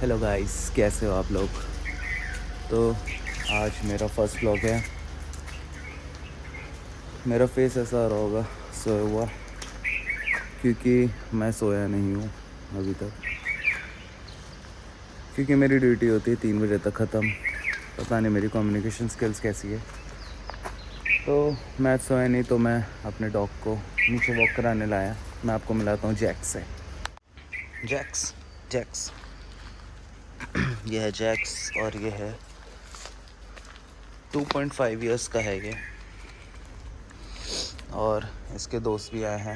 Hello guys, कैसे हो आप लोग। तो आज मेरा फर्स्ट व्लॉग है। मेरा फेस ऐसा रहा होगा सोया हुआ, क्योंकि मैं सोया नहीं हूँ अभी तक, क्योंकि मेरी ड्यूटी होती है 3 बजे तक ख़त्म। पता नहीं मेरी कम्युनिकेशन स्किल्स कैसी है। तो मैं सोया नहीं, तो मैं अपने डॉग को नीचे वॉक कराने लाया। मैं आपको मिलाता हूँ जैक्स से। जैक्स जैक्स ये है जैक्स, और ये है 2.5 ईयर्स का है ये। और इसके दोस्त भी आए हैं,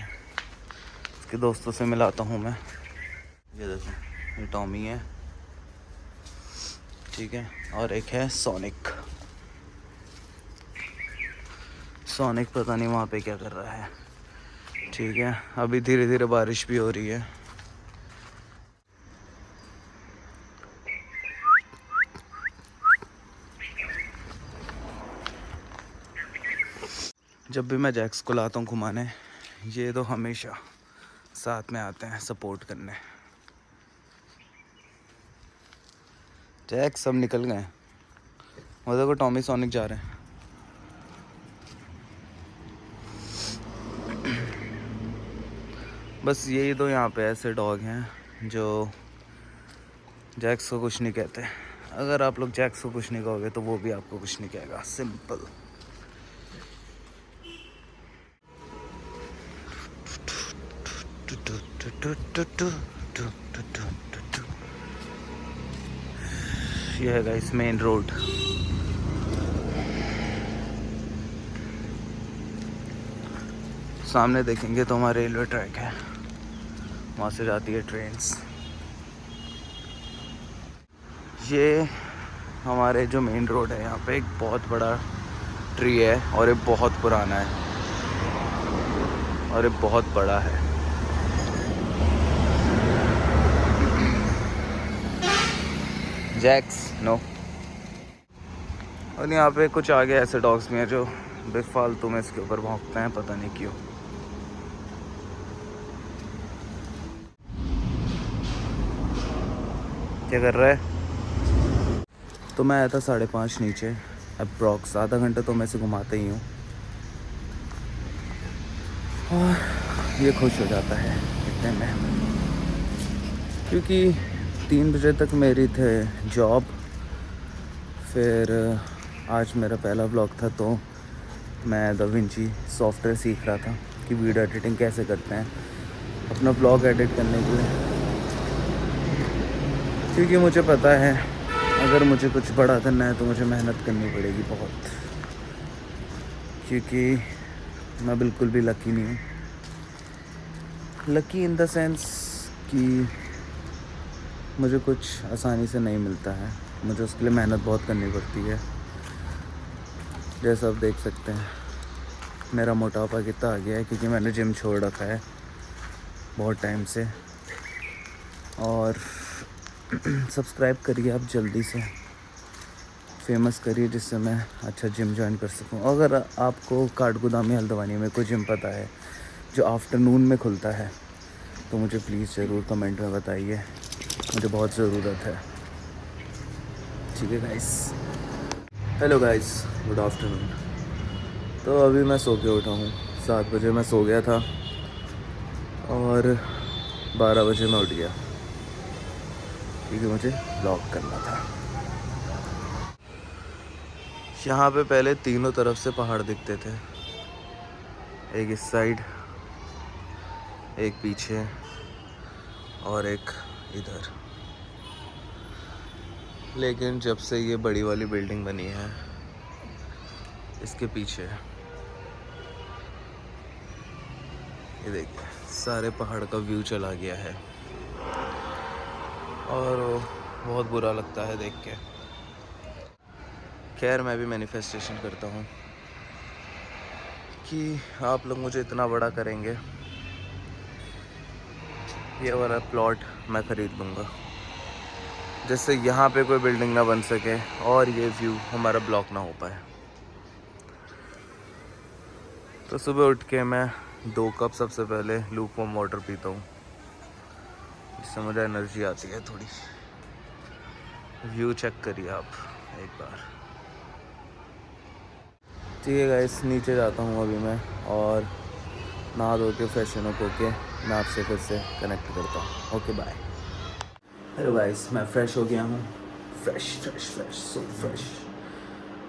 इसके दोस्तों से मिलाता हूँ मैं। ये देखो, ये टॉमी है, ठीक है। और एक है सोनिक। सोनिक पता नहीं वहाँ पे क्या कर रहा है, ठीक है। अभी धीरे धीरे बारिश भी हो रही है। जब भी मैं जैक्स को लाता हूँ घुमाने, ये तो हमेशा साथ में आते हैं सपोर्ट करने। जैक्स सब निकल गए, वो देखो टॉमी सोनिक जा रहे हैं। बस यही तो यहाँ पे ऐसे डॉग हैं जो जैक्स को कुछ नहीं कहते। अगर आप लोग जैक्स को कुछ नहीं कहोगे तो वो भी आपको कुछ नहीं कहेगा, सिंपल। ये है गाइस मेन रोड। सामने देखेंगे तो हमारा रेलवे ट्रैक है, वहाँ से जाती है ट्रेन्स। ये हमारे जो मेन रोड है, यहाँ पे एक बहुत बड़ा ट्री है, और ये बहुत पुराना है, और ये बहुत बड़ा है। जैक्स नो। और यहाँ पे कुछ आगे ऐसे डॉग्स भी हैं जो बेफालतू में इसके ऊपर भौंकते हैं, पता नहीं क्यों। क्या कर रहा है। तो मैं आया था 5:30 नीचे, अप्रॉक्स आधा घंटा तो मैं इसे घुमाता ही हूँ, और ये खुश हो जाता है इतने में, क्योंकि 3 बजे तक मेरी थे जॉब। फिर आज मेरा पहला व्लॉग था, तो मैं दा विंची सॉफ्टवेयर सीख रहा था कि वीडियो एडिटिंग कैसे करते हैं अपना व्लॉग एडिट करने के लिए। क्योंकि मुझे पता है अगर मुझे कुछ बड़ा करना है तो मुझे मेहनत करनी पड़ेगी बहुत, क्योंकि मैं बिल्कुल भी लकी नहीं हूँ। लकी इन द सेंस कि मुझे कुछ आसानी से नहीं मिलता है, मुझे उसके लिए मेहनत बहुत करनी पड़ती है। जैसा आप देख सकते हैं मेरा मोटापा कितना आ गया है, क्योंकि मैंने जिम छोड़ रखा है बहुत टाइम से। और सब्सक्राइब करिए आप जल्दी से, फेमस करिए, जिससे मैं अच्छा जिम ज्वाइन कर सकूं। अगर आपको काठगोदामी हल्द्वानी में कोई जिम पता है जो आफ्टरनून में खुलता है, तो मुझे प्लीज़ ज़रूर कमेंट में बताइए, मुझे बहुत ज़रूरत है। ठीक है guys. Hello guys, good afternoon. तो अभी मैं सो के उठा हूँ, 7 बजे मैं सो गया था, और 12 बजे मैं उठ गया, क्योंकि मुझे व्लॉग करना था। यहाँ पे पहले तीनों तरफ से पहाड़ दिखते थे, एक इस साइड, एक पीछे, और एक इधर। लेकिन जब से ये बड़ी वाली बिल्डिंग बनी है, इसके पीछे ये देखिए सारे पहाड़ का व्यू चला गया है, और वो बहुत बुरा लगता है देख के। खैर मैं भी मैनिफेस्टेशन करता हूँ कि आप लोग मुझे इतना बड़ा करेंगे, ये वाला प्लॉट मैं ख़रीद लूँगा, जिससे यहाँ पे कोई बिल्डिंग ना बन सके और ये व्यू हमारा ब्लॉक ना हो पाए। तो सुबह उठ के मैं 2 कप सबसे पहले लूक वार्म वाटर पीता हूँ, जिससे मुझे एनर्जी आती है थोड़ी। व्यू चेक करिए आप एक बार। ठीक है गाइस, नीचे जाता हूँ अभी मैं, और नहा धो के फ्रेशन अप होके मैं आपसे फिर से कनेक्ट करता हूँ। Okay bye. हेलो गाइस, मैं फ़्रेश हो गया हूँ। Fresh so fresh.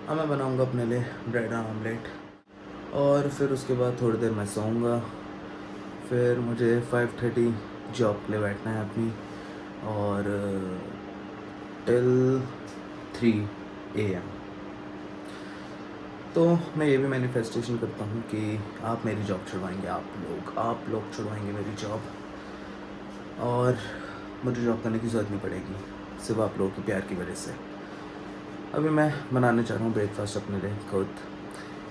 अब मैं बनाऊँगा अपने लिए ब्रेड आमलेट, और फिर उसके बाद थोड़ी देर मैं सोऊंगा। फिर मुझे 5:30 जॉब के लिए बैठना है अपनी, और टिल 3 AM। तो मैं ये भी मैनिफेस्टेशन करता हूँ कि आप मेरी जॉब छुड़वाएंगे, आप लोग छुड़वाएंगे मेरी जॉब, और मुझे जॉब करने की ज़रूरत नहीं पड़ेगी सिर्फ आप लोगों के प्यार की वजह से। अभी मैं बनाने चाह रहा हूँ ब्रेकफास्ट अपने लिए खुद,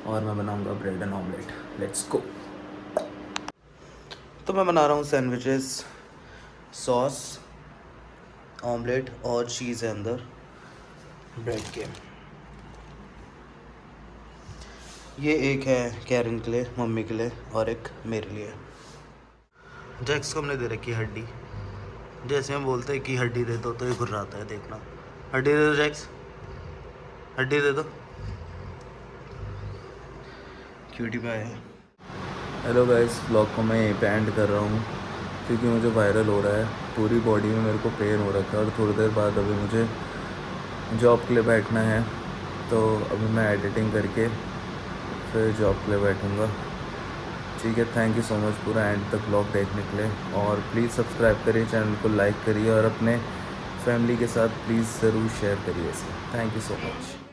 और मैं बनाऊँगा bread and omelette. Let's go. तो मैं बना रहा हूँ सैंडविचेस, सॉस, ऑमलेट और चीज़ है अंदर ब्रेड के। ये एक है कैरन के लिए, मम्मी के लिए, और एक मेरे लिए। जैक्स को हमने दे रखी है हड्डी। जैसे हम बोलते हैं कि हड्डी दे दो तो ये घुर्राता है, देखना। हड्डी दे दो जैक्स, हड्डी दे दो। क्यूटी पाई है। हेलो गाइस, ब्लॉग को मैं यहीं पे एंड कर रहा हूँ क्योंकि मुझे वायरल हो रहा है। पूरी बॉडी में मेरे को पेन हो रखा है, और थोड़ी देर बाद अभी मुझे जॉब के लिए बैठना है। तो अभी मैं एडिटिंग करके फिर जॉब के लिए बैठूँगा। ठीक है, थैंक यू सो मच पूरा एंड तक ब्लॉग देखने के लिए, और प्लीज़ सब्सक्राइब करिए, चैनल को लाइक करिए, और अपने फैमिली के साथ प्लीज़ ज़रूर शेयर करिए इसे। Thank you so much.